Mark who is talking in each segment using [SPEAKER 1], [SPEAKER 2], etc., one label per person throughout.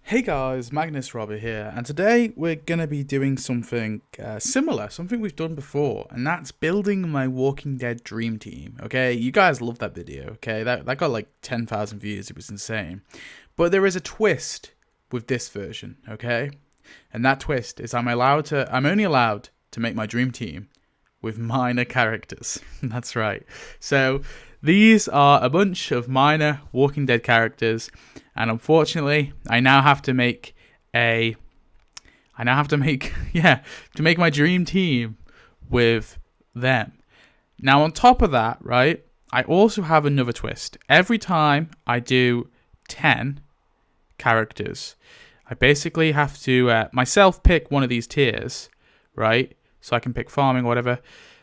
[SPEAKER 1] Hey guys, Magnus Robber here, and today we're going to be doing something similar, something we've done before, and that's building my Walking Dead dream team, okay? You guys love that video, okay? That got like 10,000 views, it was insane. But there is a twist with this version, okay? And that twist is I'm only allowed to make my dream team with minor characters. That's right. So these are a bunch of minor Walking Dead characters, and unfortunately, I now have to make yeah, to make my dream team with them. Now, on top of that, right, I also have another twist. Every time I do 10 characters, I basically have to myself pick one of these tiers, right? So I can pick farming or whatever.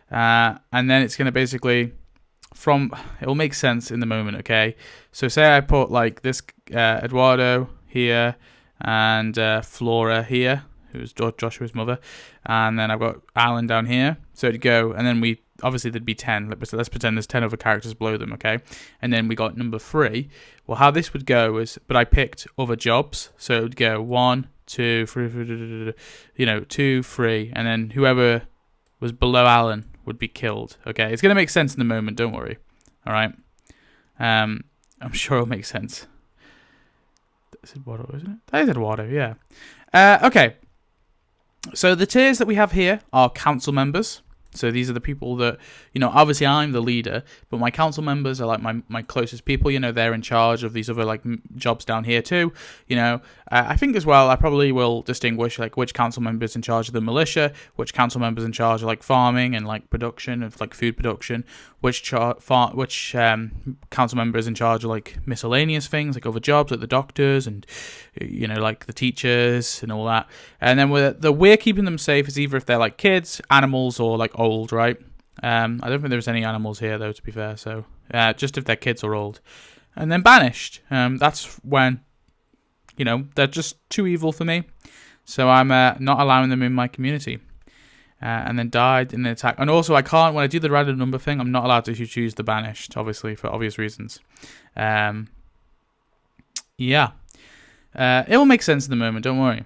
[SPEAKER 1] And then it's going to basically, it will make sense in the moment, okay? So say I put like this Eduardo here and Flora here, who's Joshua's mother. And then I've got Alan down here. So it'd go, and then obviously there'd be 10. Let's pretend there's 10 other characters below them, okay? And then we got number 3. Well, how this would go is, but I picked other jobs. So it would go 1, 2, 3, 2, 3, and then whoever was below Alan would be killed, okay? It's going to make sense in the moment, don't worry, all right? I'm sure it'll make sense. That's Eduardo, isn't it? That is Eduardo, yeah. Okay, so the tiers that we have here are council members. So these are the people that, obviously I'm the leader, but my council members are like my closest people. They're in charge of these other like jobs down here too. I think as well, I probably will distinguish like which council members in charge of the militia, which council members in charge of like farming and like production of like food production, which council members in charge of like miscellaneous things like other jobs like the doctors and like the teachers and all that. And then we're keeping them safe is either if they're like kids, animals, or like old, right? I don't think there's any animals here though, to be fair. So just if they're kids or old. And then banished. That's when they're just too evil for me. So I'm not allowing them in my community. And then died in an attack. And also I can't, when I do the random number thing, I'm not allowed to choose the banished, obviously, for obvious reasons. Yeah. It will make sense in the moment, don't worry.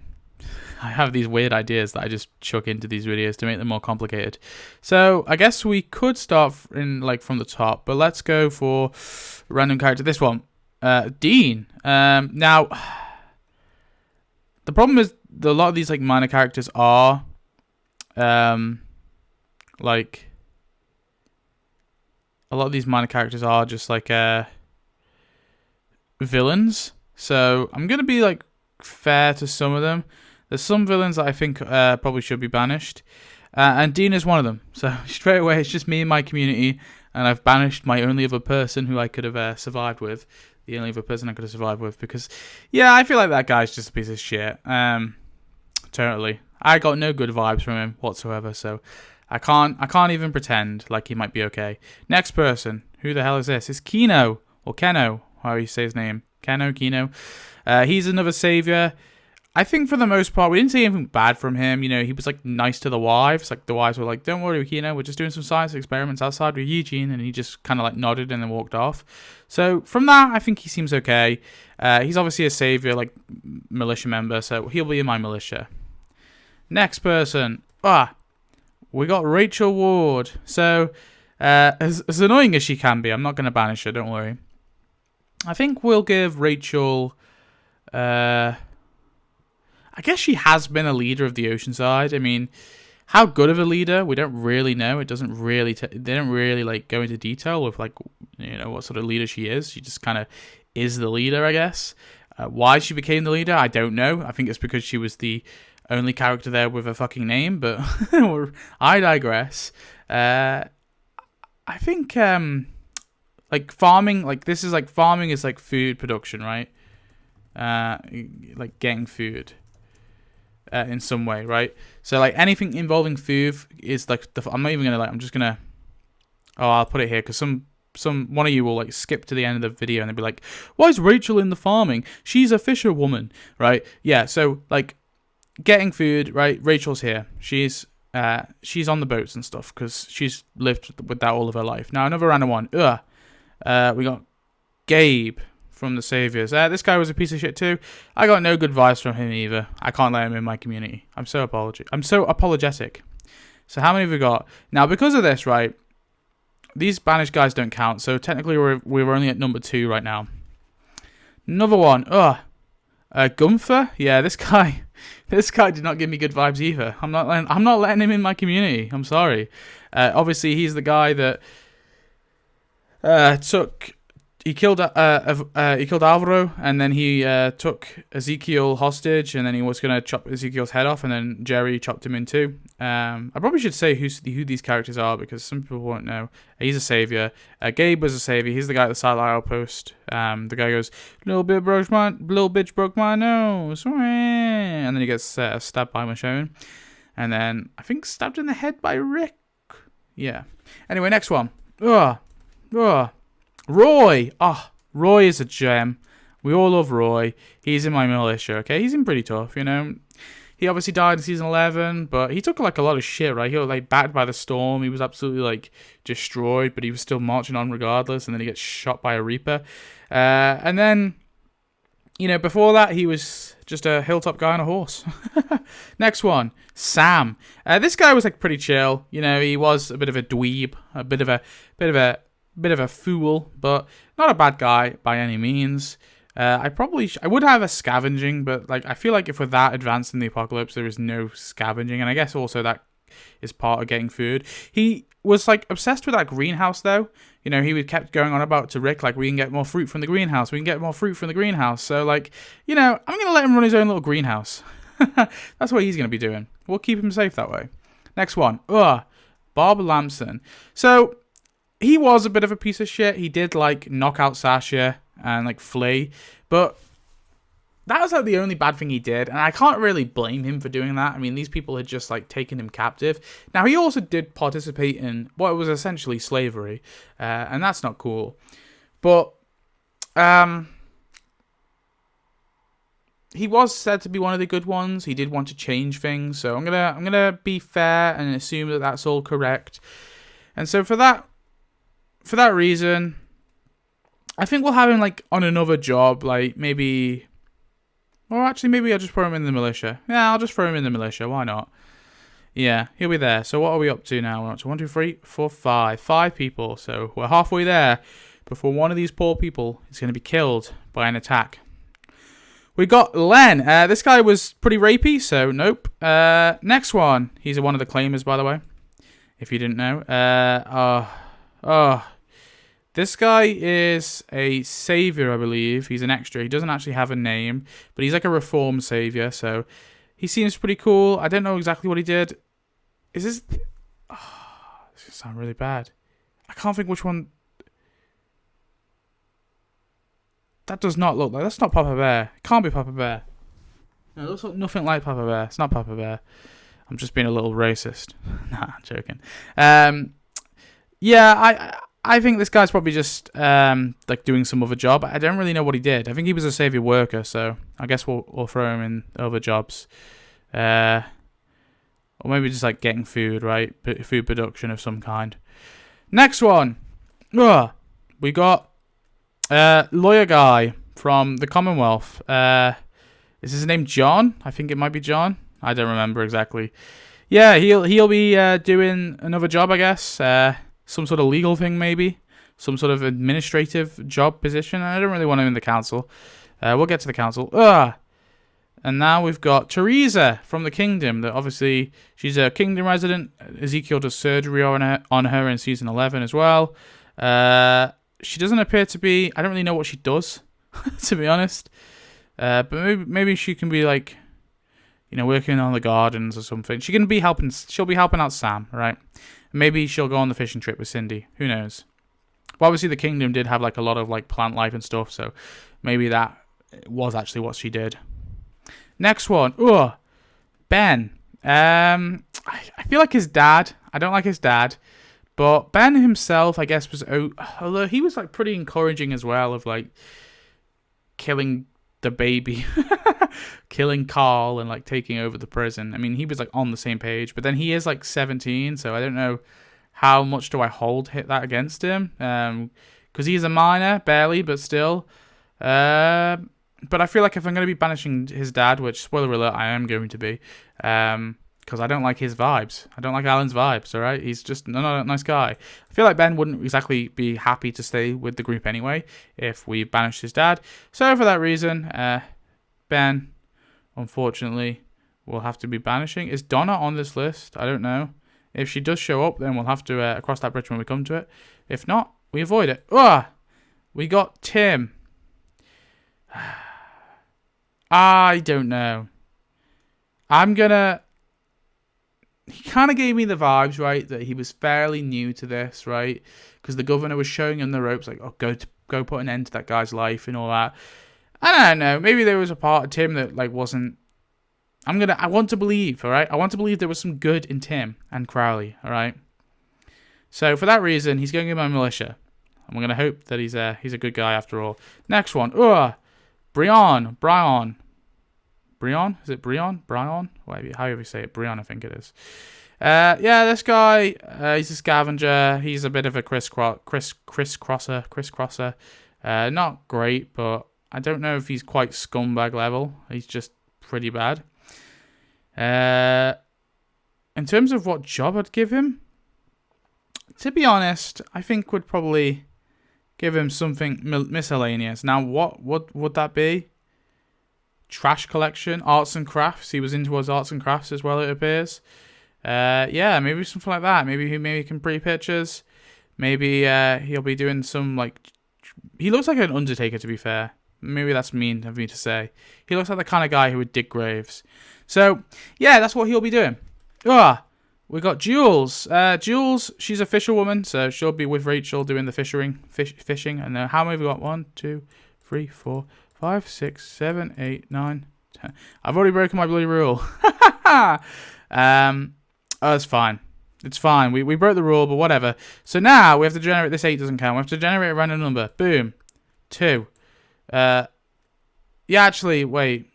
[SPEAKER 1] I have these weird ideas that I just chuck into these videos to make them more complicated. So I guess we could start from the top, but let's go for random character. This one, Dean. Now, the problem is a lot of these like minor characters are, just like villains. So I'm gonna be like fair to some of them. There's some villains that I think probably should be banished. And Dean is one of them. So straight away, it's just me and my community. And I've banished my only other person who I could have survived with. The only other person I could have survived with. Because, yeah, I feel like that guy's just a piece of shit. Totally. I got no good vibes from him whatsoever. So I can't even pretend like he might be okay. Next person. Who the hell is this? It's Keno. Or Keno. How you say his name. Keno. He's another savior. I think for the most part, we didn't see anything bad from him. He was like nice to the wives. Like the wives were like, "Don't worry, Keno, we're just doing some science experiments outside with Eugene," and he just kind of like nodded and then walked off. So from that, I think he seems okay. He's obviously a savior, like militia member, so he'll be in my militia. Next person, we got Rachel Ward. So as annoying as she can be, I'm not going to banish her. Don't worry. I think we'll give Rachel. I guess she has been a leader of the Oceanside. I mean, how good of a leader, we don't really know. It doesn't really, they don't really like go into detail with like, what sort of leader she is. She just kind of is the leader, I guess. Why she became the leader, I don't know. I think it's because she was the only character there with a fucking name, but I digress. I think, like farming, farming is like food production, right? Like getting food. In some way, right? So like anything involving food is like I'm not even gonna I'm just gonna. Oh, I'll put it here because one of you will like skip to the end of the video and they'll be like, "Why is Rachel in the farming? She's a fisherwoman, right?" Yeah. So like getting food, right? Rachel's here. She's on the boats and stuff because she's lived with that all of her life. Now another random one. We got Gabe from the saviors. This guy was a piece of shit too. I got no good vibes from him either. I can't let him in my community. I'm so apologetic. So how many have we got? Now, because of this, right, these banished guys don't count, so technically we're only at number 2 right now. Another one. Gunther? Yeah, this guy did not give me good vibes either. I'm not letting him in my community. I'm sorry. Obviously, he's the guy that he killed Alvaro, and then he took Ezekiel hostage, and then he was gonna chop Ezekiel's head off, and then Jerry chopped him in two. I probably should say who these characters are, because some people won't know. He's a savior. Gabe was a savior. He's the guy at the satellite outpost. The guy goes, little bitch broke my nose, and then he gets stabbed by Michonne, and then I think stabbed in the head by Rick. Yeah. Anyway, next one. Roy! Roy is a gem. We all love Roy. He's in my militia, okay? He's in pretty tough, you know? He obviously died in season 11, but he took, like, a lot of shit, right? He was, like, backed by the storm. He was absolutely, like, destroyed, but he was still marching on regardless, and then he gets shot by a Reaper. And then, you know, before that, he was just a hilltop guy on a horse. Next one, Sam. This guy was, like, pretty chill. You know, he was a bit of a dweeb, a bit of a fool, but not a bad guy by any means. I would have a scavenging, but like I feel like if we're that advanced in the apocalypse, there is no scavenging, and I guess also that is part of getting food. He was like obsessed with that greenhouse, though. You know, he kept going on about to Rick like, we can get more fruit from the greenhouse. We can get more fruit from the greenhouse. So like, you know, I'm gonna let him run his own little greenhouse. That's what he's gonna be doing. We'll keep him safe that way. Next one, Bob Lamson. So he was a bit of a piece of shit. He did like knock out Sasha and like flee, but that was like the only bad thing he did, and I can't really blame him for doing that. I mean, these people had just like taken him captive. Now he also did participate in what was essentially slavery, and that's not cool. But he was said to be one of the good ones. He did want to change things, so I'm gonna be fair and assume that that's all correct. And so for that reason, I think we'll have him like on another job, like maybe, or actually maybe I'll just throw him in the militia. Yeah, I'll just throw him in the militia. Why not? Yeah, he'll be there. So what are we up to now? We're up to 1, 2, 3, 4, 5. 5 people. So we're halfway there before one of these poor people is going to be killed by an attack. We got Len. This guy was pretty rapey, so nope. Next one. He's one of the claimers, by the way, if you didn't know. This guy is a savior, I believe. He's an extra. He doesn't actually have a name, but he's like a reformed savior, so he seems pretty cool. I don't know exactly what he did. Is this... Oh, this is going to sound really bad. I can't think which one... That does not look like... That's not Papa Bear. It can't be Papa Bear. No, it looks like nothing like Papa Bear. It's not Papa Bear. I'm just being a little racist. Nah, I'm joking. Yeah, I think this guy's probably just like doing some other job. I don't really know what he did. I think he was a savior worker, so I guess we'll throw him in other jobs, or maybe just like getting food, right? Food production of some kind. Next one, we got lawyer guy from the Commonwealth. Is his name John? I think it might be John. I don't remember exactly. Yeah, he'll be doing another job, I guess. Some sort of legal thing, maybe. Some sort of administrative job position. I don't really want him in the council. We'll get to the council. And now we've got Teresa from the kingdom. That obviously, she's a kingdom resident. Ezekiel does surgery on her in season 11 as well. She doesn't appear to be... I don't really know what she does, to be honest. But maybe she can be like... You know, working on the gardens or something. She'll be helping out Sam, right? Maybe she'll go on the fishing trip with Cindy. Who knows? But obviously the kingdom did have like a lot of like plant life and stuff, so maybe that was actually what she did. Next one. Ben. I feel like his dad. I don't like his dad. But Ben himself, I guess, was... Although he was like pretty encouraging as well of like killing the baby. Killing Carl and like taking over the prison. I mean, he was like on the same page, but then he is like 17, so I don't know how much do I hit that against him, because he's a minor, barely, but still. But I feel like if I'm going to be banishing his dad, which, spoiler alert, I am going to be, because I don't like his vibes. I don't like Alan's vibes, all right? He's just not a nice guy. I feel like Ben wouldn't exactly be happy to stay with the group anyway if we banished his dad. So for that reason, Ben, unfortunately, will have to be banishing. Is Donna on this list? I don't know. If she does show up, then we'll have to cross that bridge when we come to it. If not, we avoid it. We got Tim. I don't know. He kind of gave me the vibes, right, that he was fairly new to this, right? Because the governor was showing him the ropes, like, oh, go put an end to that guy's life and all that. I don't know. Maybe there was a part of Tim that like wasn't. I want to believe, all right? I want to believe there was some good in Tim and Crowley, all right? So for that reason, he's going in my militia. I'm going to hope that he's a good guy after all. Next one. Brian. Brian? Is it Brian? Brian? However you say it. Brian, I think it is. Yeah, this guy, he's a scavenger. He's a bit of a crisscrosser. Not great, but I don't know if he's quite scumbag level. He's just pretty bad. In terms of what job I'd give him, to be honest, I think would probably give him something miscellaneous. Now, what would that be? Trash collection, arts and crafts. He was into his arts and crafts as well, it appears. Yeah, maybe something like that. Maybe he can pre-pictures. Maybe he'll be doing some like. He looks like an undertaker, to be fair. Maybe that's mean of me to say. He looks like the kind of guy who would dig graves. So, yeah, that's what he'll be doing. We got Jules. Jules, she's a fisherwoman, so she'll be with Rachel doing the fishing. And how many have we got? 1, 2, 3, 4, 5, 6, 7, 8, 9, 10. I've already broken my bloody rule. It's fine. It's fine. We broke the rule, but whatever. So now we have to generate. This 8 doesn't count. We have to generate a random number. Boom. 2. Yeah, actually, wait.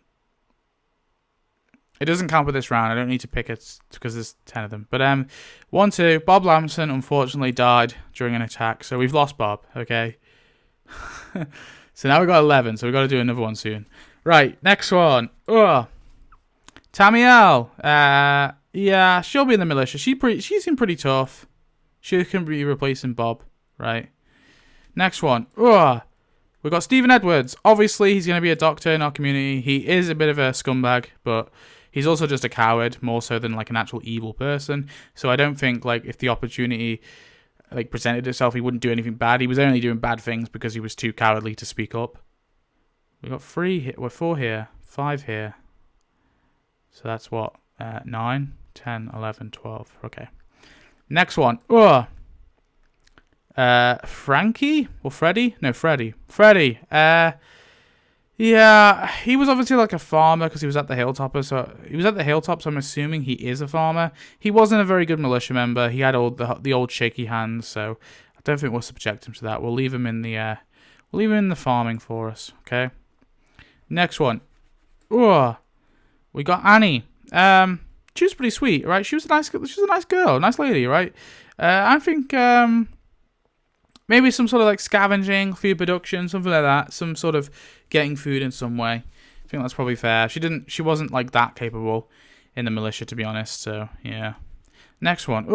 [SPEAKER 1] It doesn't count for this round. I don't need to pick it because there's 10 of them. But 1, 2. Bob Lamson unfortunately died during an attack, so we've lost Bob. Okay. So now we've got 11. So we've got to do another one soon. Right. Next one. Tamiel. Yeah, she'll be in the militia. She seemed pretty tough. She can be replacing Bob. Right. Next one. We've got Stephen Edwards. Obviously, he's going to be a doctor in our community. He is a bit of a scumbag, but he's also just a coward, more so than like an actual evil person. So I don't think like if the opportunity like presented itself, he wouldn't do anything bad. He was only doing bad things because he was too cowardly to speak up. We got 3 here. We're 4 here. 5 here. So that's what? 9, 10, 11, 12. Okay. Next one. Frankie or Freddy? No, Freddy. Freddy. Yeah, he was obviously like a farmer because he was at the hilltopper. So he was at the hilltop. So I'm assuming he is a farmer. He wasn't a very good militia member. He had all the old shaky hands. So I don't think we'll subject him to that. We'll leave him in the farming for us. Okay. Next one. We got Annie. She was pretty sweet, right? She was a nice girl, nice lady, right? I think maybe some sort of like scavenging, food production, something like that. Some sort of getting food in some way. I think that's probably fair. She wasn't like that capable in the militia, to be honest. So yeah. Next one.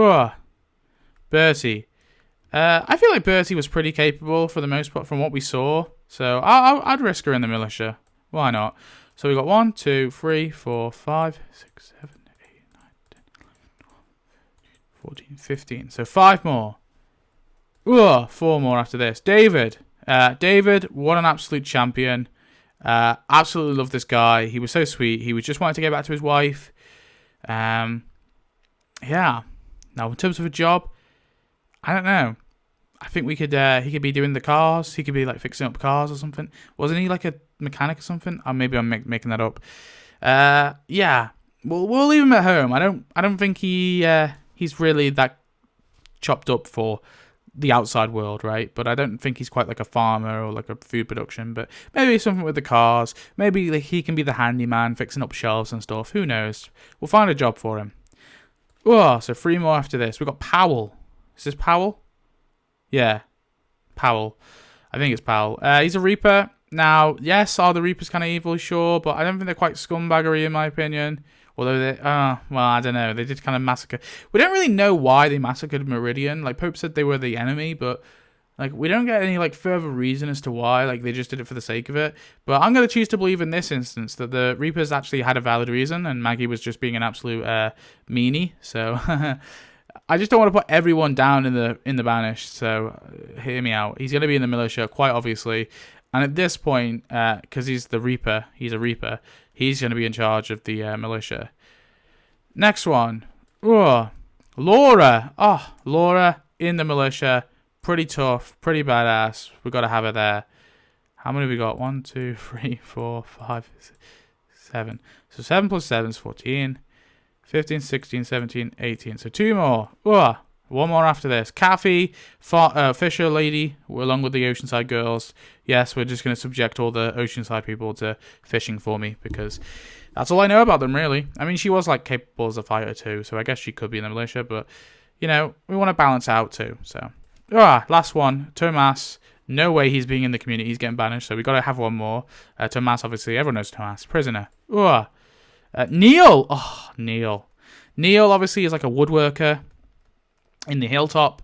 [SPEAKER 1] Bertie. I feel like Bertie was pretty capable for the most part from what we saw. So I'd risk her in the militia. Why not? So we got 1, 2, 3, 4, 5, 6, 7, 8, 9, 10, 11, 12, 14, 15. So 5 more. 4 more after this. David. David, what an absolute champion. Absolutely love this guy. He was so sweet. He was just wanting to get back to his wife. Yeah. Now, in terms of a job, I don't know. I think he could be doing the cars. He could be like fixing up cars or something. Wasn't he like a mechanic or something? Or maybe I'm making that up. Yeah. We'll leave him at home. I don't think he's really that chopped up for the outside world, right? But I don't think he's quite like a farmer or like a food production. But maybe something with the cars. Maybe like he can be the handyman, fixing up shelves and stuff. Who knows? We'll find a job for him. So 3 more after this. We've got Powell. Is this Powell? Yeah, Powell. I think it's Powell. He's a Reaper. Now, yes, are the Reapers kind of evil? Sure, but I don't think they're quite scumbaggery in my opinion. Although they, well, I don't know. They did kind of massacre. We don't really know why they massacred Meridian. Like, Pope said they were the enemy, but, like, we don't get any, like, further reason as to why. Like, they just did it for the sake of it. But I'm going to choose to believe in this instance that the Reapers actually had a valid reason, and Maggie was just being an absolute meanie. So, I just don't want to put everyone down in the banished. So, hear me out. He's going to be in the militia, quite obviously. And at this point, because he's the Reaper, he's a Reaper, he's going to be in charge of the militia. Next one. Oh, Laura. Oh, Laura in the militia. Pretty tough, pretty badass. We've got to have her there. How many have we got? 1, 2, 3, 4, 5, 6, 7. So 7 plus 7 is 14. 15, 16, 17, 18. So 2 more. Oh, one more after this. Kathy, Fisher lady, along with the Oceanside girls. Yes, we're just going to subject all the Oceanside people to fishing for me because that's all I know about them, really. I mean, she was, like, capable as a fighter, too, so I guess she could be in the militia, but, you know, we want to balance out, too, so. Last one. Tomas. No way he's being in the community. He's getting banished, so we got to have one more. Tomas, obviously. Everyone knows Tomas. Prisoner. Neil. Oh, Neil. Neil, obviously, is like a woodworker in the hilltop.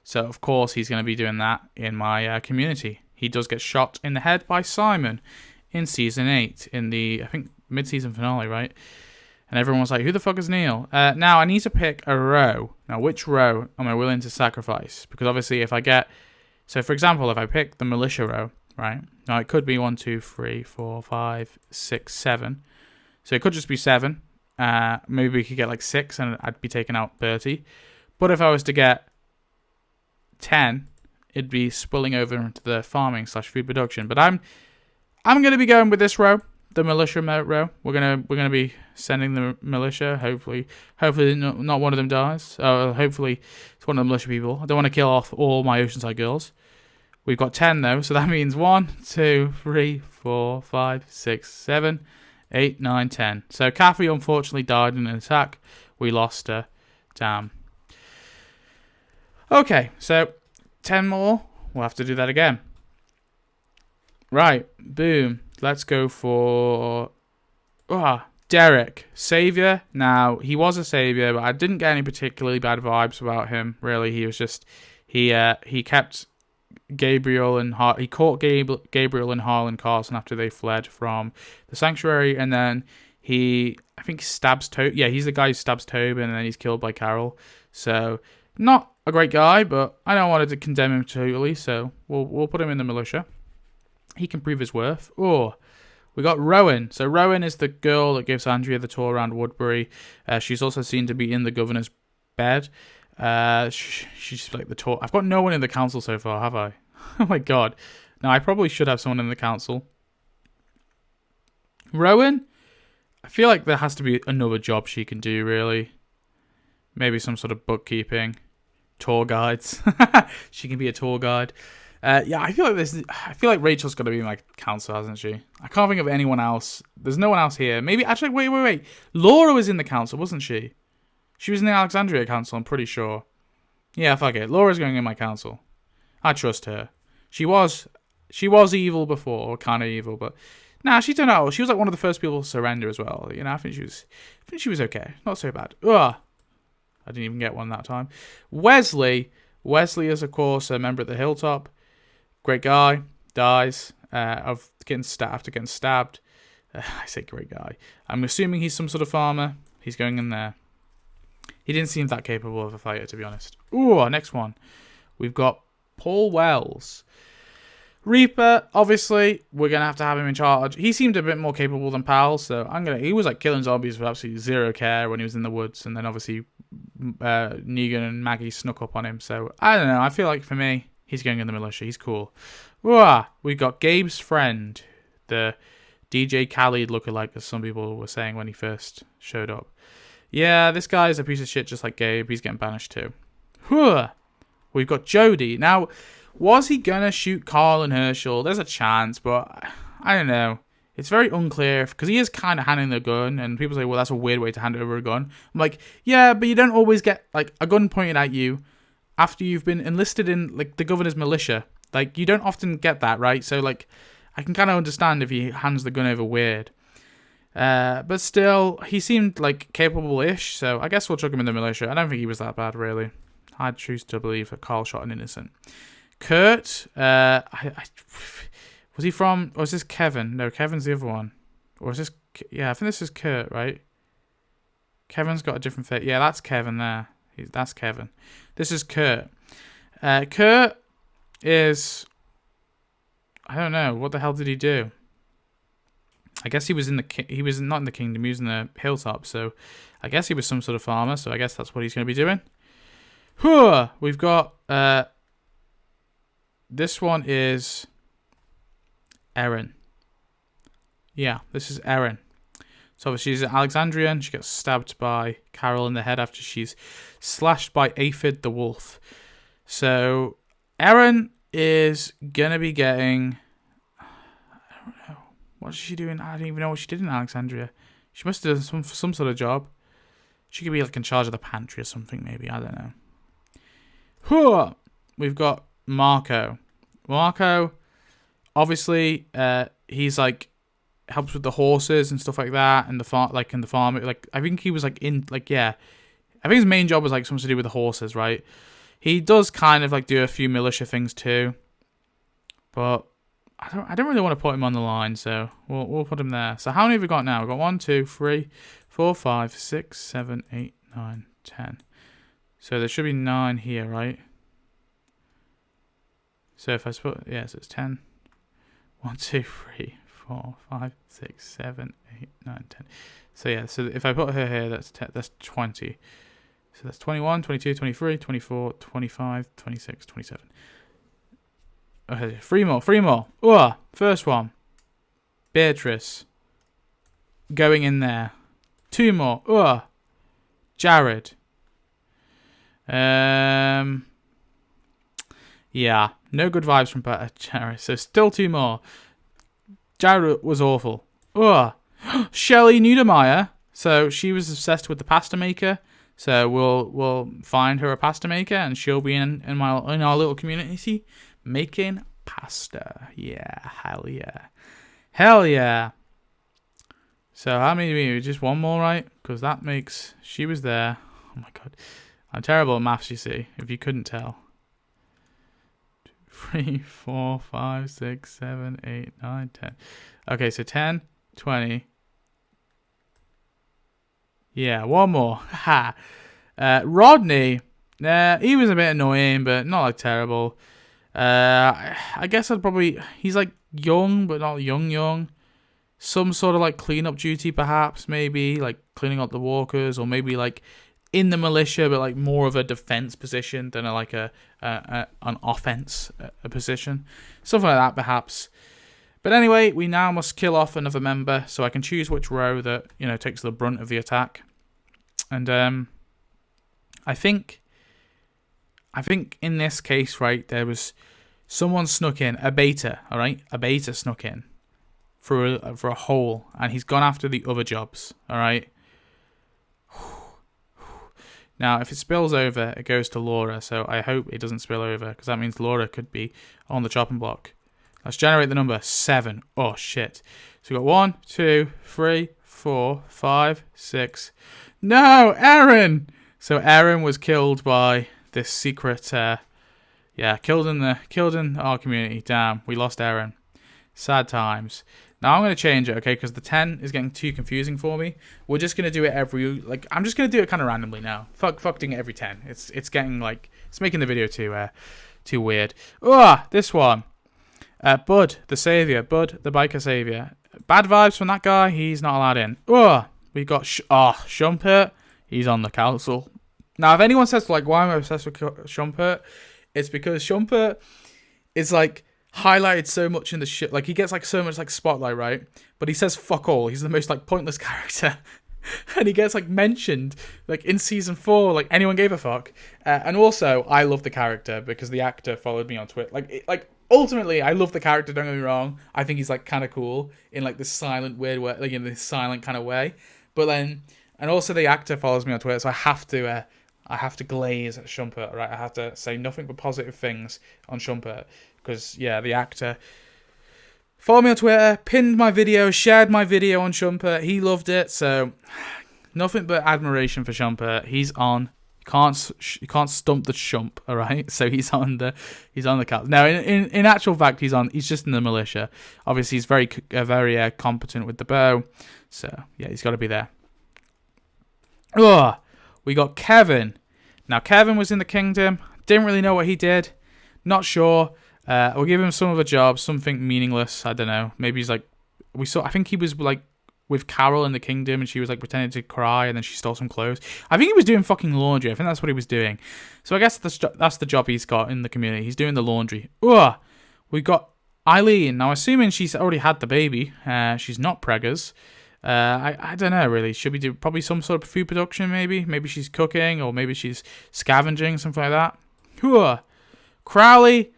[SPEAKER 1] So, of course, he's going to be doing that in my community. He does get shot in the head by Simon in Season 8 in the, I think, mid-season finale, right? And everyone was like, who the fuck is Neil? Now, I need to pick a row. Now, which row am I willing to sacrifice? Because, obviously, if I get... So, for example, if I pick the militia row, right? Now, it could be 1, 2, 3, 4, 5, 6, 7. So, it could just be 7. Maybe we could get, like, 6, and I'd be taking out 30. But if I was to get 10, it'd be spilling over into the farming / food production. But I'm going to be going with this row. The militia row. We're gonna be sending the militia. Hopefully not one of them dies. Hopefully it's one of the militia people. I don't want to kill off all my Oceanside girls. We've got 10 though, so that means 1, 2, 3, 4, 5, 6, 7, 8, 9, 10. So Kathy unfortunately died in an attack. We lost her. Damn. Okay, so 10 more. We'll have to do that again. Right, boom. Let's go for Derek, savior. Now he was a savior, but I didn't get any particularly bad vibes about him. Really, he was just he kept Gabriel and he caught Gabriel and Harlan Carson after they fled from the sanctuary, and then I think stabs Tobin. Yeah, he's the guy who stabs Tobin, and then he's killed by Carol. So not a great guy, but I don't want to condemn him totally. So we'll put him in the militia. He can prove his worth. Oh, we got Rowan. So Rowan is the girl that gives Andrea the tour around Woodbury. She's also seen to be in the governor's bed. She's like the tour. I've got no one in the council so far, have I? Oh my god. No, I probably should have someone in the council. Rowan? I feel like there has to be another job she can do, really. Maybe some sort of bookkeeping. Tour guides. She can be a tour guide. Yeah, I feel like Rachel's got to be my council, hasn't she? I can't think of anyone else. There's no one else here. Maybe, actually, wait. Laura was in the council, wasn't she? She was in the Alexandria council, I'm pretty sure. Yeah, fuck it. Laura's going in my council. I trust her. She was evil before, or kind of evil, but nah, she turned out. She was like one of the first people to surrender as well. You know, I think she was okay. Not so bad. Ugh. I didn't even get one that time. Wesley is, of course, a member at the Hilltop. Great guy, dies after getting stabbed. I say great guy. I'm assuming he's some sort of farmer. He's going in there. He didn't seem that capable of a fighter, to be honest. Ooh, our next one. We've got Paul Wells. Reaper, obviously, we're going to have him in charge. He seemed a bit more capable than Powell, so he was like killing zombies with absolutely zero care when he was in the woods, and then obviously Negan and Maggie snuck up on him, so I don't know. I feel like for me, he's going in the militia. He's cool. We've got Gabe's friend, the DJ Khaled lookalike, as some people were saying when he first showed up. Yeah, this guy is a piece of shit just like Gabe. He's getting banished too. We've got Jody. Now, was he going to shoot Carl and Herschel? There's a chance, but I don't know. It's very unclear because he is kind of handing the gun, and people say, well, that's a weird way to hand over a gun. I'm like, yeah, but you don't always get like a gun pointed at you after you've been enlisted in like the governor's militia. Like, you don't often get that, right? So, like, I can kind of understand if he hands the gun over weird. But still, he seemed like capable-ish, so I guess we'll chuck him in the militia. I don't think he was that bad, really. I'd choose to believe that Carl shot an innocent. Kurt, was he from, or is this Kevin? No, Kevin's the other one. Or is this, yeah, I think this is Kurt, right? Kevin's got a different face. Yeah, that's Kevin there. That's Kevin. This is Kurt. Kurt is, I don't know, what the hell did he do? I guess he was not in the kingdom, he was in the hilltop, so I guess he was some sort of farmer, so I guess that's what he's going to be doing. We've got, this one is Erin. Yeah, this is Erin. So obviously she's an Alexandrian, she gets stabbed by Carol in the head after she's slashed by Aphid the wolf. So Erin is going to be getting, I don't know, what is she doing? I don't even know what she did in Alexandria. She must have done some sort of job. She could be like in charge of the pantry or something, maybe. I don't know. We've got Marco. Marco, obviously, he's like helps with the horses and stuff like that, and the farm, like in the farm. Like I think he was like in, like, yeah. I think his main job was like something to do with the horses, right? He does kind of like do a few militia things too, but I don't really want to put him on the line, so we'll put him there. So how many have we got now? We've got 1, 2, 3, 4, 5, 6, 7, 8, 9, 10. So there should be 9 here, right? So if I put, yeah, so it's 10. 1, 2, 3, 4, 5, 6, 7, 8, 9, 10. So yeah, so if I put her here, that's 20. So that's 21, 22, 23, 24, 25, 26, 27. Okay, 3 more. First one. Beatrice. Going in there. 2 more. Jared. Yeah, no good vibes from Jared. So still 2 more. Jared was awful. Shelley Niedermeyer. So she was obsessed with the pasta maker. So we'll find her a pasta maker, and she'll be in our little community making pasta. Yeah, hell yeah. So how many do we need? Just 1 more, right? Because that makes, she was there. Oh my god, I'm terrible at maths. You see, if you couldn't tell. 2, 3, 4, 5, 6, 7, 8, 9, 10. Okay, so 10, 20. Yeah, 1 more. Ha. Rodney. He was a bit annoying, but not like terrible. I guess I'd probably, he's like young, but not young. Some sort of like cleanup duty, perhaps, maybe like cleaning up the walkers, or maybe like in the militia, but like more of a defense position than an offense position, something like that, perhaps. But anyway, we now must kill off another member, so I can choose which row that, you know, takes the brunt of the attack. And I think in this case, right, there was someone snuck in, a beta, all right, a beta snuck in for a hole, and he's gone after the other jobs, all right. Now, if it spills over, it goes to Laura, so I hope it doesn't spill over, because that means Laura could be on the chopping block. Let's generate the number 7. Oh, shit. So we've got 1, 2, 3, 4, 5, 6. No, Erin! So Erin was killed by this secret, killed in our community. Damn, we lost Erin. Sad times. Now I'm going to change it, okay, because the 10 is getting too confusing for me. We're just going to do it I'm just going to do it kind of randomly now. Fuck doing it every 10. It's getting, like, it's making the video too weird. This one. Bud, the savior. Bud, the biker savior. Bad vibes from that guy. He's not allowed in. We got Schumpert. He's on the council. Now, if anyone says, like, why am I obsessed with Schumpert? It's because Schumpert is, like, highlighted so much in the shit. Like, he gets, like, so much, like, spotlight, right? But he says fuck all. He's the most, like, pointless character. And he gets, like, mentioned, like, in season 4. Like, anyone gave a fuck. And also, I love the character because the actor followed me on Twitter. Ultimately, I love the character, don't get me wrong. I think he's, like, kind of cool in, like, this silent, weird way, like, in this silent kind of way. But then, and also the actor follows me on Twitter, so I have to glaze at Schumpert, right? I have to say nothing but positive things on Schumpert. Because, yeah, the actor Follow me on Twitter, pinned my video, shared my video on Shumper. He loved it, so nothing but admiration for Shumper. He's on. You can't stump the Shump, all right? So he's on the cast. Now, in actual fact, he's just in the militia. Obviously, he's very competent with the bow. So yeah, he's got to be there. Oh, we got Kevin. Now, Kevin was in the kingdom. Didn't really know what he did. Not sure. We'll give him some other job, something meaningless. I don't know. Maybe he's like, I think he was like with Carol in the kingdom, and she was like pretending to cry, and then she stole some clothes. I think he was doing fucking laundry. I think that's what he was doing. So I guess that's the job he's got in the community. He's doing the laundry. We got Eileen. Now, assuming she's already had the baby, she's not preggers. I don't know really. Should we do probably some sort of food production? Maybe she's cooking, or maybe she's scavenging, something like that. Crowley,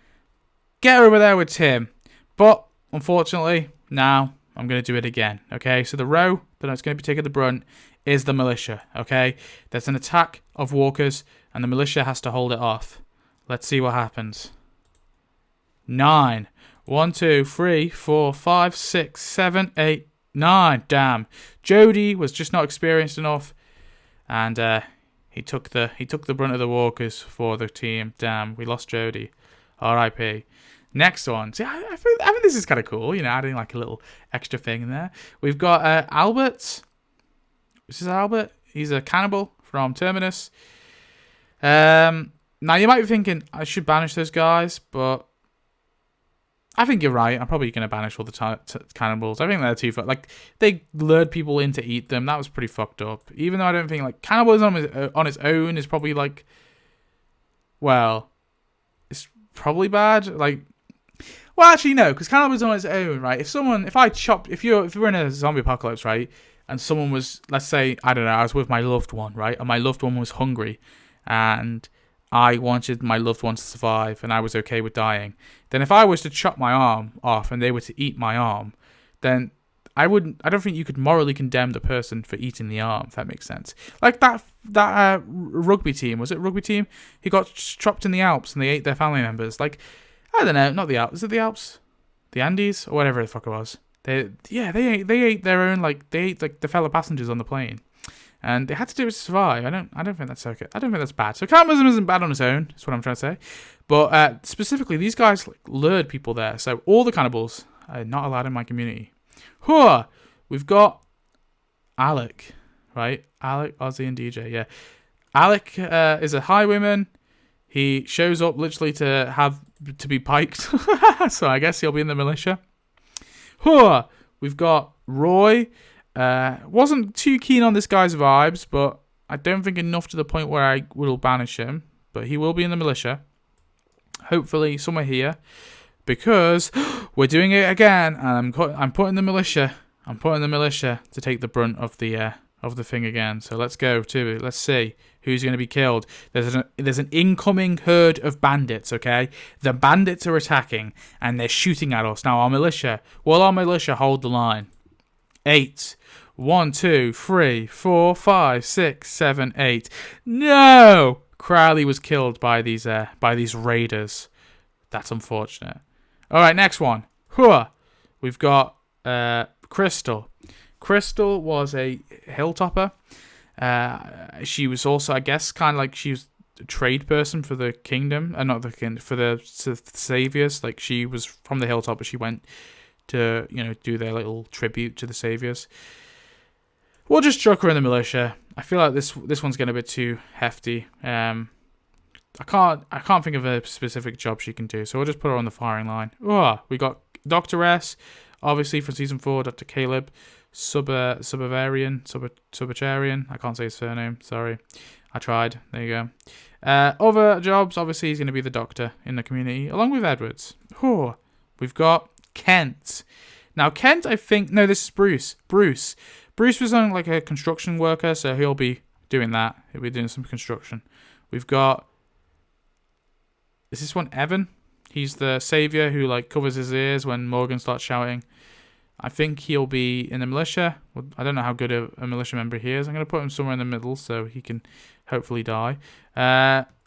[SPEAKER 1] get over there with Tim. But unfortunately, now I'm going to do it again. Okay, so the row that it's going to be taking the brunt is the militia. Okay, there's an attack of walkers, and the militia has to hold it off. Let's see what happens. 9. 1, 2, 3, 4, 5, 6, 7, 8, 9. Damn, Jody was just not experienced enough, and he took the brunt of the walkers for the team. Damn, we lost Jody. R.I.P. Next one. See, I think this is kind of cool, adding like a little extra thing in there. We've got Albert. This is Albert. He's a cannibal from Terminus. Now, you might be thinking, I should banish those guys, but I think you're right. I'm probably going to banish all the cannibals. I think they're too fucked. Like, they lured people in to eat them. That was pretty fucked up. Even though I don't think, like, cannibalism on its own is probably, like, well, it's probably bad. Like, well, actually, no, because cannibalism on its own, right? If we're in a zombie apocalypse, right, and someone was, let's say, I don't know, I was with my loved one, right, and my loved one was hungry, and I wanted my loved one to survive, and I was okay with dying, then if I was to chop my arm off and they were to eat my arm, then I don't think you could morally condemn the person for eating the arm, if that makes sense. Like that rugby team, was it rugby team? He got chopped in the Alps and they ate their family members. Like, I don't know, not the Alps. Is it the Alps? The Andes? Or whatever the fuck it was. They ate their own, like, they ate like the fellow passengers on the plane. And they had to do it to survive. I don't think that's okay. I don't think that's bad. So cannibalism isn't bad on its own, that's what I'm trying to say. But specifically, these guys like, lured people there. So all the cannibals are not allowed in my community. We've got Alec, right? Alec, Ozzy, and DJ, yeah. Alec is a highwayman. He shows up literally to be piked. So I guess he'll be in the militia. We've got Roy. Wasn't too keen on this guy's vibes, but I don't think enough to the point where I will banish him. But he will be in the militia. Hopefully somewhere here. Because we're doing it again, and I'm putting the militia. I'm putting the militia to take the brunt of the thing again. So let's go to it. Let's see who's going to be killed. There's an incoming herd of bandits. Okay, the bandits are attacking and they're shooting at us now. Our militia hold the line. 8. 1, 2, 3, 4, 5, 6, 7, 8. No, Crowley was killed by these raiders. That's unfortunate. All right, next one. We've got Crystal. Crystal was a hilltopper. She was also, I guess, kind of like she was a trade person for the kingdom, not the kingdom, for the saviors. Like she was from the hilltop, but she went to do their little tribute to the saviors. We'll just chuck her in the militia. I feel like this one's getting a bit too hefty. I can't think of a specific job she can do, so we'll just put her on the firing line. We got Dr. S, obviously from season 4, Dr. Caleb, Subavarian, I can't say his surname, sorry. I tried, there you go. Other jobs, obviously he's going to be the doctor in the community, along with Edwards. We've got Kent. Now Kent, I think, no, this is Bruce. Bruce was on like a construction worker, so he'll be doing that. He'll be doing some construction. We've got, is this one Evan? He's the savior who like covers his ears when Morgan starts shouting. I think he'll be in the militia. Well, I don't know how good a militia member he is. I'm going to put him somewhere in the middle so he can hopefully die.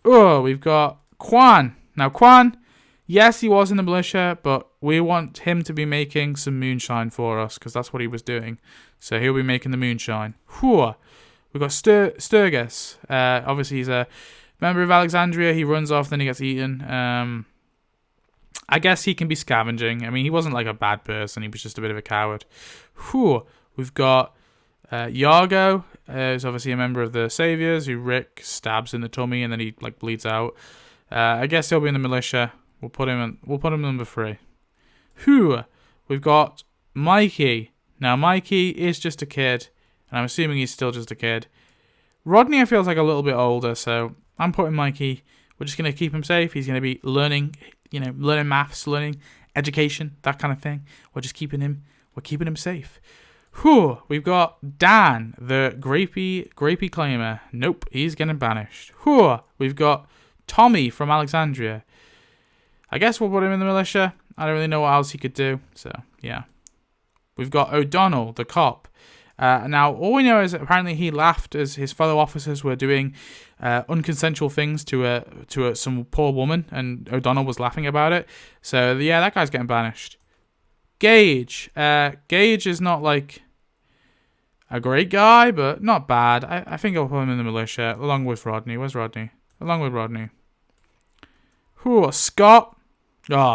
[SPEAKER 1] We've got Quan. Now Quan, Yes, he was in the militia, but we want him to be making some moonshine for us, because that's what he was doing. So he'll be making the moonshine. Whew. We've got Sturgis. Obviously, he's a member of Alexandria. He runs off, then he gets eaten. I guess he can be scavenging. I mean, he wasn't like a bad person. He was just a bit of a coward. Whew. We've got Yargo. Who's obviously a member of the Saviors, who Rick stabs in the tummy and then he like bleeds out. I guess he'll be in the militia. We'll put him number 3. Whew. We've got Mikey. Now, Mikey is just a kid, and I'm assuming he's still just a kid. Rodney, I feel like a little bit older, so I'm putting Mikey. We're just going to keep him safe. He's going to be learning, learning maths, learning education, that kind of thing. We're keeping him safe. Whew. We've got Dan, the grapey claimer. Nope, he's getting banished. Whew. We've got Tommy from Alexandria. I guess we'll put him in the militia. I don't really know what else he could do. So, yeah. We've got O'Donnell, the cop. Now, all we know is that apparently he laughed as his fellow officers were doing unconsensual things to some poor woman, and O'Donnell was laughing about it. So, yeah, that guy's getting banished. Gage. Gage is not, like, a great guy, but not bad. I think I'll put him in the militia, along with Rodney. Where's Rodney? Along with Rodney. Whew, Scott.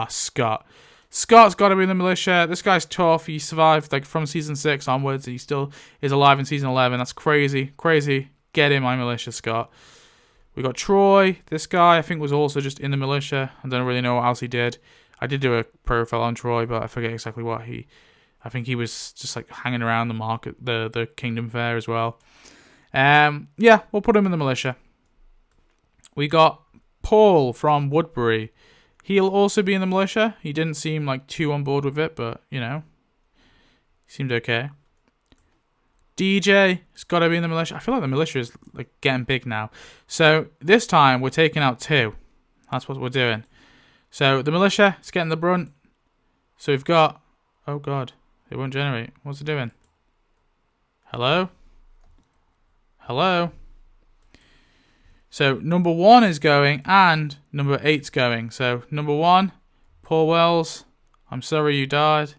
[SPEAKER 1] Scott. Scott's got to be in the militia. This guy's tough. He survived like from season 6 onwards. And he still is alive in season 11. That's crazy. Crazy. Get in my militia, Scott. We got Troy. This guy I think was also just in the militia. I don't really know what else he did. I did do a profile on Troy, but I forget exactly what I think he was just like hanging around the market, the Kingdom Fair as well. Yeah, we'll put him in the militia. We got Paul from Woodbury. He'll also be in the militia. He didn't seem like too on board with it, but, he seemed okay. DJ has got to be in the militia. I feel like the militia is like getting big now. So this time we're taking out 2. That's what we're doing. So the militia is getting the brunt. So we've got... Oh, God. It won't generate. What's it doing? Hello? Hello? So number 1 is going and number 8's going. So number 1, Paul Wells, I'm sorry you died.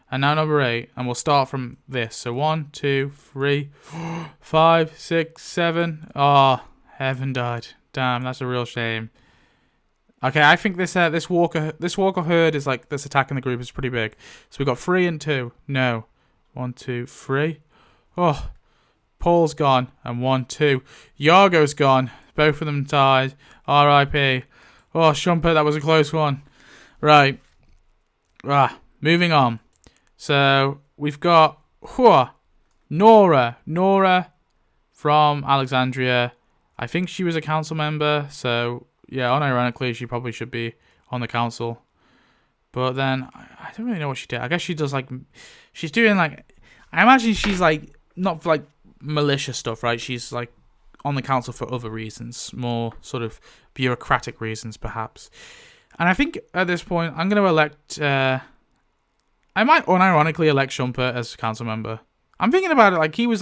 [SPEAKER 1] And now number 8, and we'll start from this. So 1, 2, 3, 4, 5, 6, 7. Oh, Heaven died. Damn, that's a real shame. Okay, I think this Walker herd is like this attack in the group is pretty big. So we got 3 and 2. No, 1, 2, 3. Oh, Paul's gone and 1, 2. Yargo's gone. Both of them died. R.I.P. Oh, Shumpert, that was a close one. Right. Moving on. So, we've got Nora. Nora from Alexandria. I think she was a council member. So, yeah, unironically, she probably should be on the council. But then, I don't really know what she did. I guess she does, like... She's doing, like... I imagine she's, like... Not, like, militia stuff, right? She's, like... on the council for other reasons, more sort of bureaucratic reasons, perhaps. And I think at this point, I'm going to elect... I might unironically elect Shumpert as council member. I'm thinking about it, he was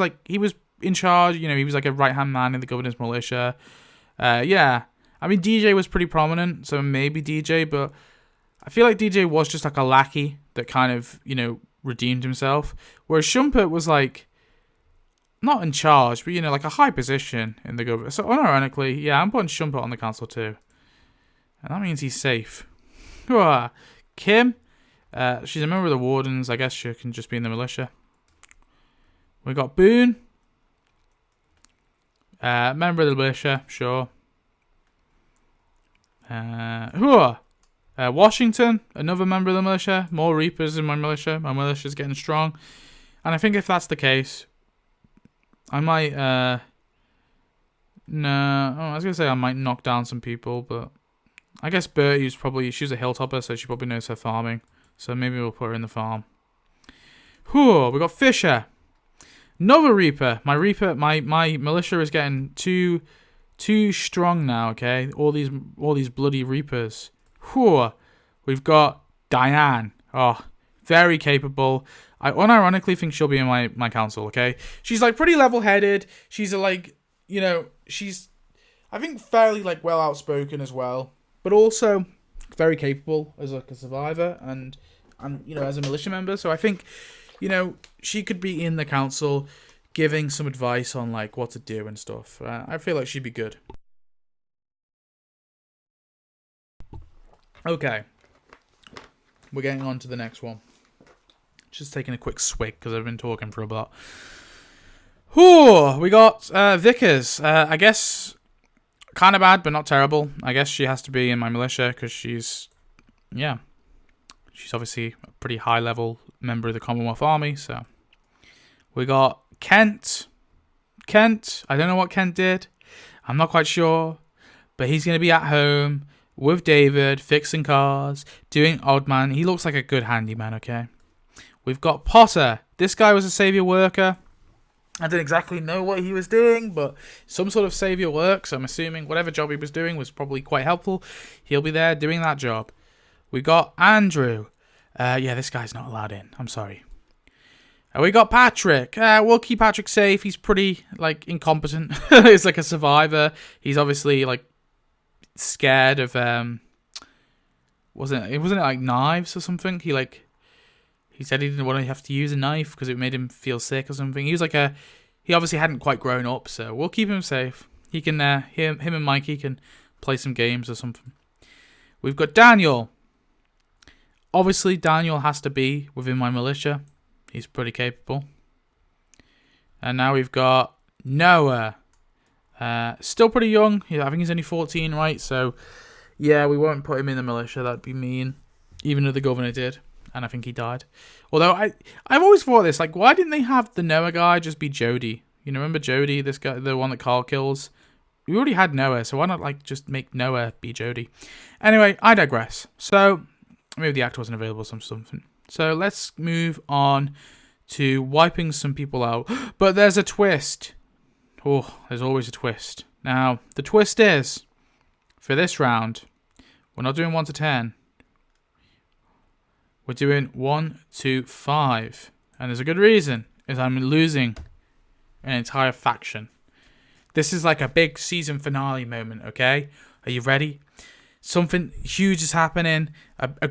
[SPEAKER 1] in charge, he was like a right-hand man in the governor's militia. Yeah. I mean, DJ was pretty prominent, so maybe DJ, but I feel like DJ was just like a lackey that kind of, redeemed himself. Whereas Shumpert was like... not in charge, but, like a high position in the government. So, unironically, yeah, I'm putting Shumpert on the council too. And that means he's safe. Kim, she's a member of the Wardens. I guess she can just be in the militia. We got Boone. Member of the militia, sure. Washington, another member of the militia. More Reapers in my militia. My militia's getting strong. And I think if that's the case... I might, no, I was going to say I might knock down some people, but I guess Bertie's she's a hilltopper, so she probably knows her farming, so maybe we'll put her in the farm. We got Fisher. Another Reaper. My militia is getting too strong now, okay? All these bloody Reapers. We've got Diane. Oh, very capable. I unironically think she'll be in my council, okay? She's, pretty level-headed. She's, she's, I think, fairly, well outspoken as well. But also very capable as like a survivor and as a militia member. So I think, she could be in the council giving some advice on like what to do and stuff. I feel like she'd be good. Okay, we're getting on to the next one. Just taking a quick swig because I've been talking for a bit. We got Vickers. I guess kind of bad, but not terrible. I guess she has to be in my militia because she's obviously a pretty high level member of the Commonwealth Army. So we got Kent. I don't know what Kent did. I'm not quite sure, but he's going to be at home with David, fixing cars, doing odd man. He looks like a good handyman, okay? We've got Potter. This guy was a saviour worker. I didn't exactly know what he was doing, but some sort of saviour work. So I'm assuming whatever job he was doing was probably quite helpful. He'll be there doing that job. We got Andrew. This guy's not allowed in. I'm sorry. We got Patrick. We'll keep Patrick safe. He's pretty, incompetent. He's like a survivor. He's obviously, scared of, wasn't it like knives or something? He said he didn't want to have to use a knife because it made him feel sick or something. He was he obviously hadn't quite grown up, so we'll keep him safe. He can, him and Mikey can play some games or something. We've got Daniel. Obviously, Daniel has to be within my militia. He's pretty capable. And now we've got Noah. Still pretty young. I think he's only 14, right? So, yeah, we won't put him in the militia. That'd be mean. Even though the governor did. And I think he died. Although, I've always thought this. Why didn't they have the Noah guy just be Jody? Remember Jody? This guy, the one that Carl kills? We already had Noah, so why not, just make Noah be Jody? Anyway, I digress. So, maybe the actor wasn't available or something. So, let's move on to wiping some people out. But there's a twist. Oh, there's always a twist. Now, the twist is, for this round, we're not doing 1 to 10. We're doing 1 to 5. And there's a good reason, is I'm losing an entire faction. This is like a big season finale moment, okay? Are you ready? Something huge is happening. A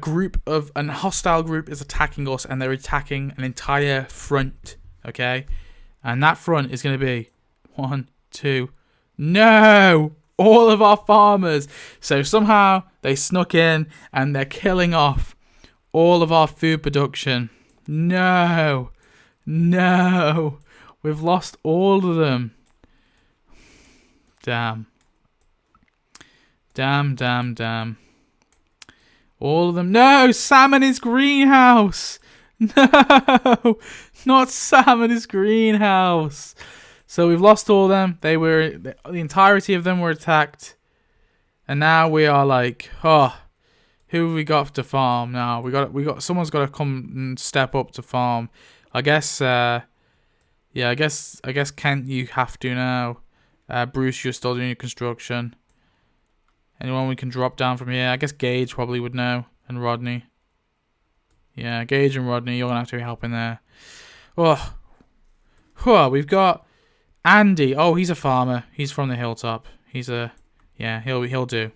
[SPEAKER 1] hostile group is attacking us, and they're attacking an entire front, okay? And that front is going to be 1, 2. No! All of our farmers. So somehow they snuck in and they're killing off all of our food production. No. We've lost all of them. Damn. All of them. No! Sam and his greenhouse! No! Not Sam and his greenhouse! So we've lost all of them. The entirety of them were attacked. And now we are who have we got to farm now? Someone's got to come and step up to farm. I guess Kent, you have to now. Bruce, you're still doing your construction. Anyone we can drop down from here? I guess Gage probably would know. And Rodney. Yeah, Gage and Rodney, you're going to have to be helping there. We've got Andy. Oh, he's a farmer. He's from the hilltop. He'll do.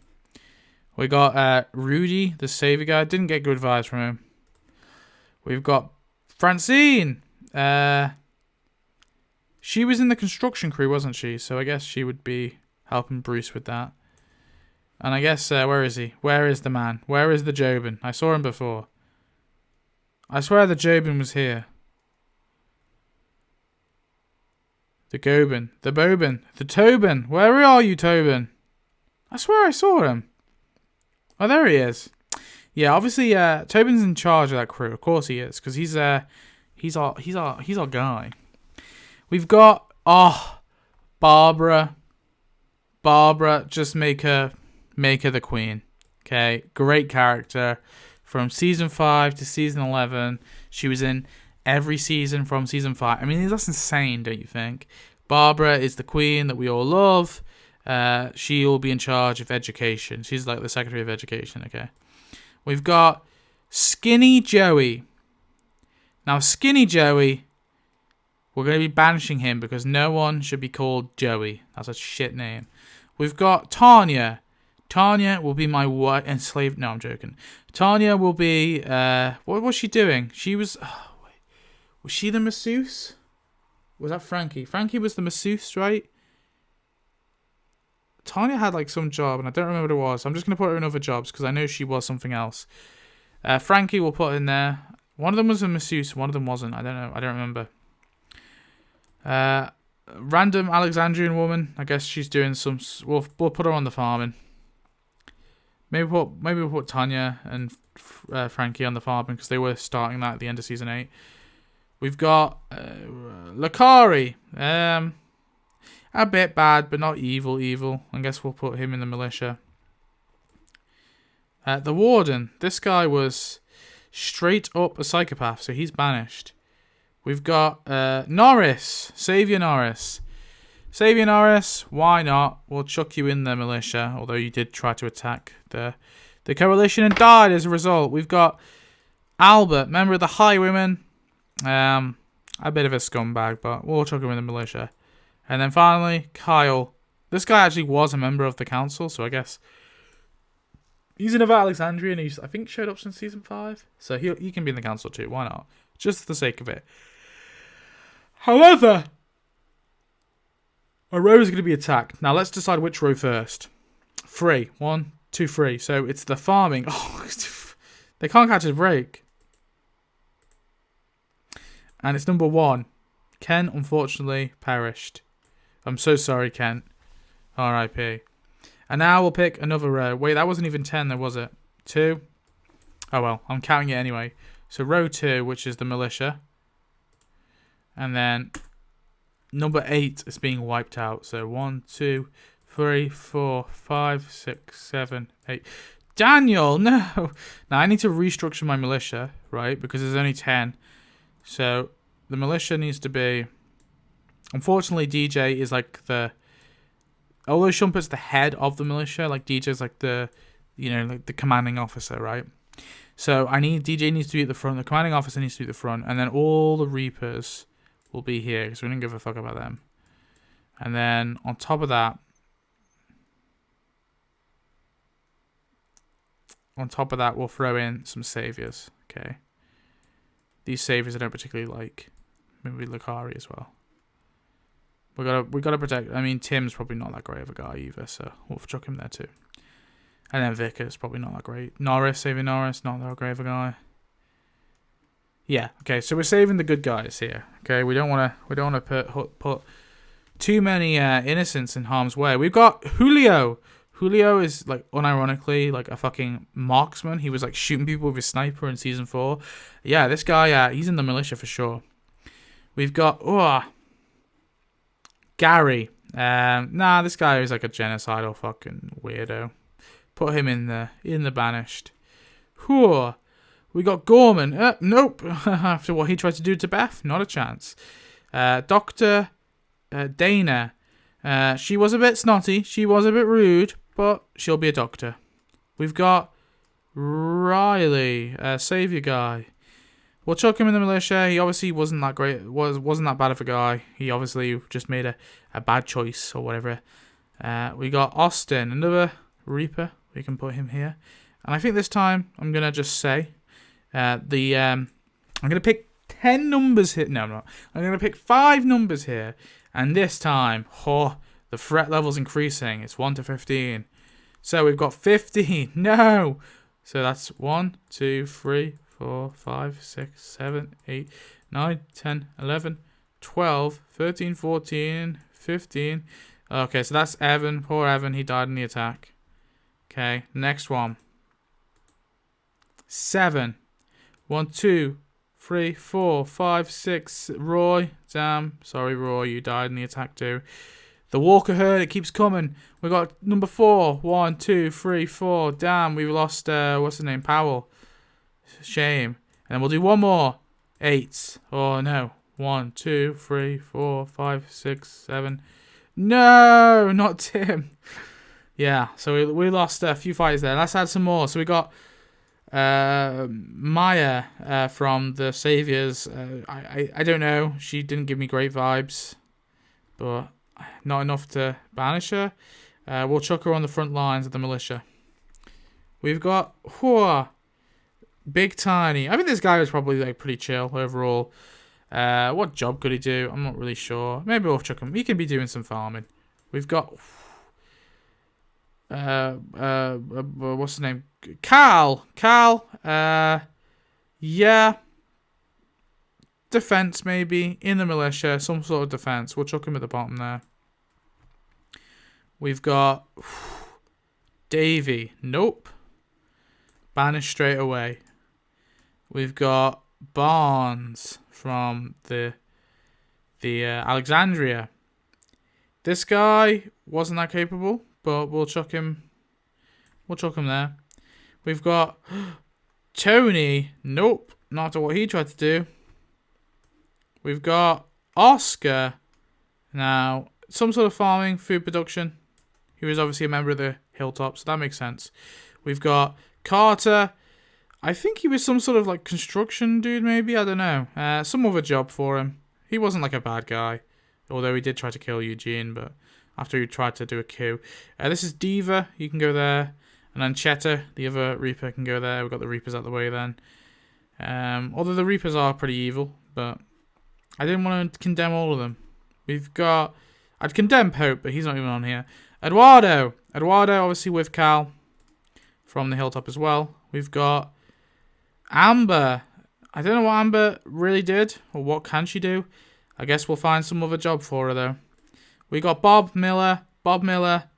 [SPEAKER 1] We got Rudy, the savior guy. Didn't get good vibes from him. We've got Francine. She was in the construction crew, wasn't she? So I guess she would be helping Bruce with that. And I guess, where is he? Where is the man? Where is the Jobin? I saw him before. I swear the Jobin was here. The Gobin. The Bobin. The Tobin. Where are you, Tobin? I swear I saw him. Oh, there he is. Yeah, obviously, Tobin's in charge of that crew. Of course he is, because he's our guy. We've got Barbara. Barbara, just make her the queen. Okay, great character. From season 5 to season 11, she was in every season from season 5. I mean, that's insane, don't you think? Barbara is the queen that we all love. She will be in charge of education. She's like the Secretary of Education, okay? We've got Skinny Joey. Now, Skinny Joey, we're going to be banishing him because no one should be called Joey. That's a shit name. We've got Tanya. Tanya will be my wife enslaved. No, I'm joking. Tanya will be. What was she doing? She was. Oh, wait. Was she the masseuse? Was that Frankie? Frankie was the masseuse, right? Tanya had like some job, and I don't remember what it was. I'm just gonna put her in other jobs because I know she was something else. Frankie will put in there. One of them was a masseuse. One of them wasn't. I don't know. I don't remember. Random Alexandrian woman. I guess she's doing some. We'll put her on the farming. Maybe we'll put Tanya and Frankie on the farming because they were starting that at the end of season 8. We've got Lakari. A bit bad, but not evil. I guess we'll put him in the militia. The warden. This guy was straight up a psychopath, so he's banished. We've got Norris. Saviour Norris. Saviour Norris, why not? We'll chuck you in the militia, although you did try to attack the coalition and died as a result. We've got Albert, member of the Highwaymen. A bit of a scumbag, but we'll chuck him in the militia. And then finally, Kyle. This guy actually was a member of the council, so I guess he's another Alexandrian. He's, I think, showed up since season 5. So he can be in the council too. Why not? Just for the sake of it. However, a row is going to be attacked. Now, let's decide which row first. 3. 1, 2, 3. So it's the farming. Oh, they can't catch a break. And it's number 1. Ken, unfortunately, perished. I'm so sorry, Ken. R.I.P. And now we'll pick another row. Wait, that wasn't even 10, though, was it? 2? Oh, well, I'm counting it anyway. So row 2, which is the militia. And then number 8 is being wiped out. So 1, 2, 3, 4, 5, 6, 7, 8. Daniel, no! Now I need to restructure my militia, right? Because there's only 10. So the militia needs to be... Unfortunately, DJ is like the... Although Shumpert's the head of the militia, like DJ's like the... You know, like the commanding officer, right? So DJ needs to be at the front. The commanding officer needs to be at the front. And then all the Reapers will be here because we don't give a fuck about them. And then on top of that, we'll throw in some saviors. Okay, these saviors I don't particularly like. Maybe Lakari as well. We gotta protect. I mean, Tim's probably not that great of a guy either, so we'll chuck him there too. And then Vickers probably not that great. Norris, saving Norris, not that great of a guy. Yeah, okay, so we're saving the good guys here. Okay, we don't want to put too many innocents in harm's way. We've got Julio. Julio is like unironically like a fucking marksman. He was like shooting people with his sniper in season 4. Yeah, this guy, he's in the militia for sure. We've got Gary. Nah, this guy is like a genocidal fucking weirdo. Put him in the banished. Whew. We got Gorman. Nope. After what he tried to do to Beth, not a chance. Dr. Dana. She was a bit snotty. She was a bit rude, but she'll be a doctor. We've got Riley, savior guy. We'll chuck him in the militia. He obviously wasn't that great. Wasn't that bad of a guy. He obviously just made a bad choice or whatever. We got Austin, another Reaper. We can put him here. And I think this time I'm gonna just say. I'm going to pick 10 numbers here. No, I'm not. I'm going to pick 5 numbers here. And this time, the threat level's increasing. It's 1 to 15. So we've got 15. No. So that's 1, 2, 3, 4, 5, 6, 7, 8, 9, 10, 11, 12, 13, 14, 15. Okay, so that's Evan. Poor Evan. He died in the attack. Okay, next one. 7. 1, 2, 3, 4, 5, 6. Roy. Damn. Sorry, Roy. You died in the attack too. The Walker herd. It keeps coming. We got number 4. 1, 2, 3, 4. Damn. We've lost, what's his name? Powell. Shame. And then we'll do one more. 8. Oh, no. 1, 2, 3, 4, 5, 6, 7. No, not Tim. Yeah. So we lost a few fighters there. Let's add some more. So we got... Maya from the Saviors. I don't know. She didn't give me great vibes, but not enough to banish her. We'll chuck her on the front lines of the militia. We've got Big Tiny. I think this guy was probably like pretty chill overall. What job could he do? I'm not really sure. Maybe we'll chuck him. He can be doing some farming. We've got what's his name? Cal. Yeah. Defense maybe in the militia, some sort of defense. We'll chuck him at the bottom there. We've got Davy. Nope. Banish straight away. We've got Barnes from the Alexandria. This guy wasn't that capable, but we'll chuck him. We'll chuck him there. We've got Tony. Nope, not after what he tried to do. We've got Oscar. Now, some sort of farming, food production. He was obviously a member of the Hilltop, so that makes sense. We've got Carter. I think he was some sort of like construction dude, maybe. I don't know. Some other job for him. He wasn't like a bad guy, although he did try to kill Eugene, but after he tried to do a coup. This is Diva. You can go there. And then Cheddar, the other Reaper, can go there. We've got the Reapers out the way then. Although the Reapers are pretty evil, but I didn't want to condemn all of them. We've got... I'd condemn Pope, but he's not even on here. Eduardo, obviously with Cal from the Hilltop as well. We've got Amber. I don't know what Amber really did, or what can she do. I guess we'll find some other job for her, though. We got Bob Miller,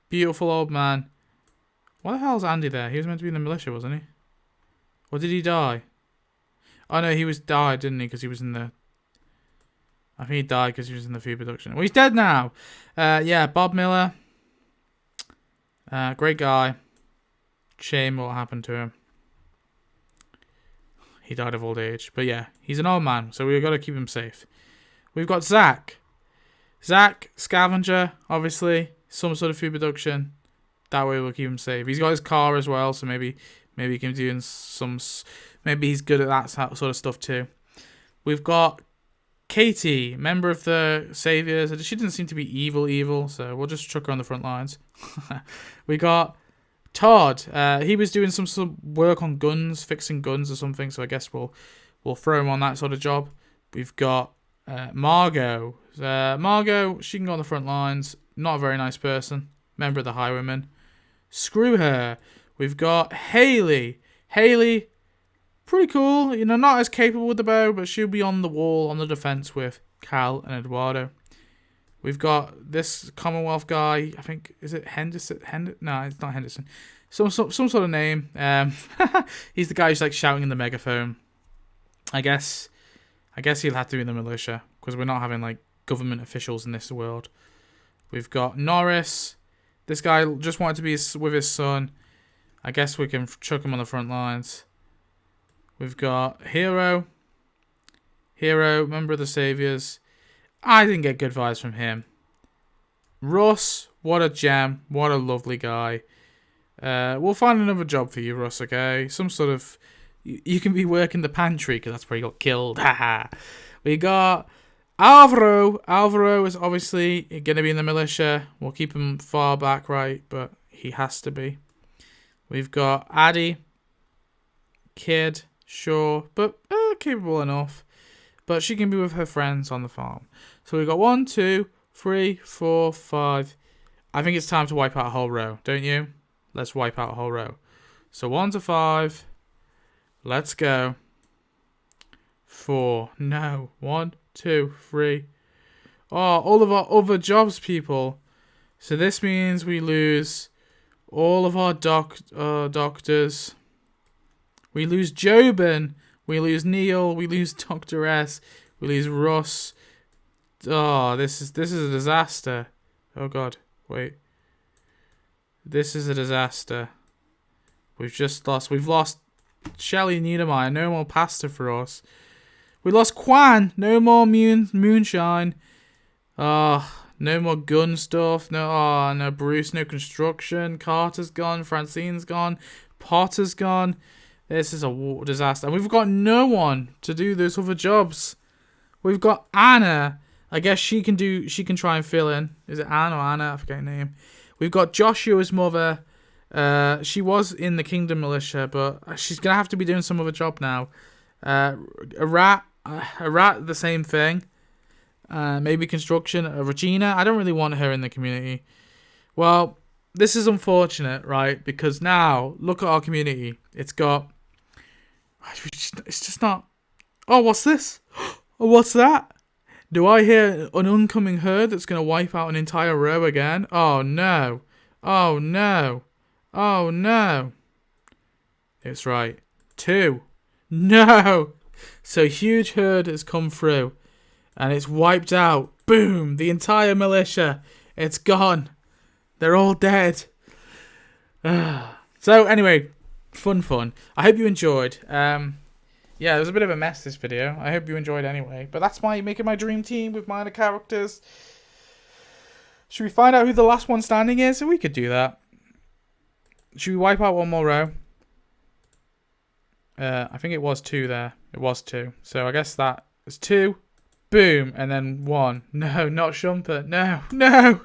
[SPEAKER 1] beautiful old man. Why the hell's Andy there? He was meant to be in the militia, wasn't he? Or did he die? Oh no, he died, didn't he? Because he was in the... I think he died because he was in the food production. Well, he's dead now. Yeah, Bob Miller. Great guy. Shame what happened to him. He died of old age. But yeah, he's an old man, so we've got to keep him safe. We've got Zach. Zach, scavenger, obviously. Some sort of food production. That way we'll keep him safe. He's got his car as well, so maybe he can do some... Maybe he's good at that sort of stuff too. We've got Katie, member of the Saviors. She didn't seem to be evil, so we'll just chuck her on the front lines. We got Todd. He was doing some sort of work on guns, fixing guns or something, so I guess we'll throw him on that sort of job. We've got Margot. Margot, she can go on the front lines. Not a very nice person. Member of the Highwaymen. Screw her. We've got Haley. Haley, pretty cool. You know, not as capable with the bow, but she'll be on the wall, on the defense with Cal and Eduardo. We've got this Commonwealth guy. I think, is it Henderson? No, it's not Henderson. Some sort of name. He's the guy who's like shouting in the megaphone. I guess he'll have to be in the militia because we're not having like government officials in this world. We've got Norris. This guy just wanted to be with his son. I guess we can chuck him on the front lines. We've got Hero, member of the Saviors. I didn't get good vibes from him. Russ, what a gem. What a lovely guy. We'll find another job for you, Russ, okay? Some sort of... You can be working the pantry, because that's where he got killed. We got Alvaro. Alvaro is obviously going to be in the militia. We'll keep him far back, right? But he has to be. We've got Addie. Kid. Sure, but capable enough. But she can be with her friends on the farm. So we've got 1, 2, 3, 4, 5. I think it's time to wipe out a whole row, don't you? Let's wipe out a whole row. So 1 to 5. Let's go. 4. No. 1, 2, 3. Oh, all of our other jobs, people. So this means we lose all of our doctors. We lose Jobin. We lose Neil. We lose Dr. S. We lose Russ. Oh, this is a disaster. Oh God, wait. This is a disaster. We've lost Shelley Niedermeyer. No more pasta for us. We lost Quan. No more moonshine. No more gun stuff. No Bruce. No construction. Carter's gone. Francine's gone. Potter's gone. This is a disaster. And we've got no one to do those other jobs. We've got Anna. I guess she can try and fill in. Is it Anne or Anna? I forget her name. We've got Joshua's mother. She was in the Kingdom Militia, but she's gonna have to be doing some other job now. A rat, the same thing. Maybe construction. Regina, I don't really want her in the community. Well, this is unfortunate, right? Because now, look at our community. It's just not... Oh, what's this? Oh, what's that? Do I hear an oncoming herd that's going to wipe out an entire row again? Oh, no. Oh, no. Oh, no. It's right. 2. No. So, huge herd has come through. And it's wiped out. Boom. The entire militia. It's gone. They're all dead. So, anyway, fun. I hope you enjoyed. Yeah, it was a bit of a mess, this video. I hope you enjoyed anyway. But that's making my dream team with minor characters. Should we find out who the last one standing is? We could do that. Should we wipe out one more row? I think it was 2 there. It was 2. So I guess that is 2. Boom. And then 1. No, not Shumper. No.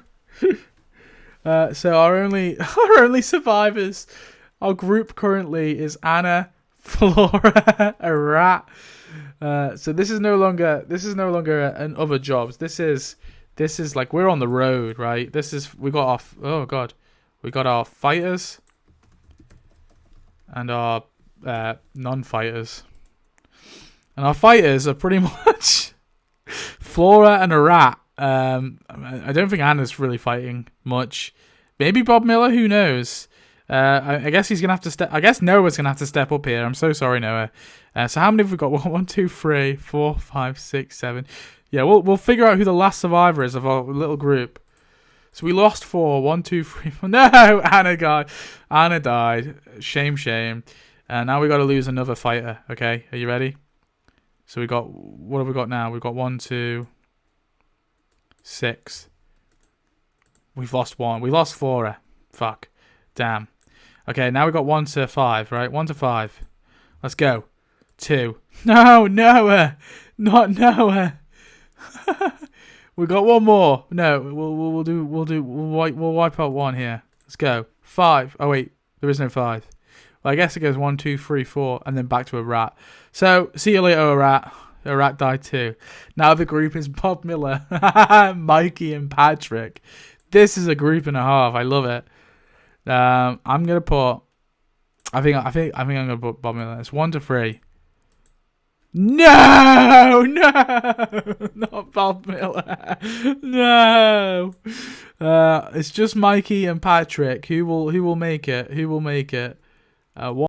[SPEAKER 1] So our only survivors. Our group currently is Anna, Flora, a rat. So this is no longer an other jobs. This is like we're on the road, right? We got our fighters and our non-fighters, and our fighters are pretty much Flora and a rat. I don't think Anna's really fighting much. Maybe Bob Miller. Who knows? I guess he's gonna have to step. I guess Noah's gonna have to step up here. I'm so sorry, Noah. So how many have we got? 1, 2, 3, 4, 5, 6, 7. Yeah, we'll figure out who the last survivor is of our little group. So we lost 4. 1, 2, 3, 4. No, Anna died. Shame. And now we got to lose another fighter. Okay, are you ready? So what have we got now? We've got 1, 2, 6. We've lost 1. We lost 4. Fuck. Damn. Okay, now we got 1 to 5, right? 1 to 5. Let's go. 2. No, Noah. Not Noah. We got 1 more. No, we'll wipe out 1 here. Let's go. 5. Oh wait, there is no 5. Well, I guess it goes 1, 2, 3, 4, and then back to a rat. So see you later, a rat. A rat died too. Now the group is Bob Miller, Mikey, and Patrick. This is a group and a half. I love it. I'm gonna put. I think I'm gonna put Bob Miller. It's 1 to 3. No, not Bob Miller. No. It's just Mikey and Patrick. Who will make it?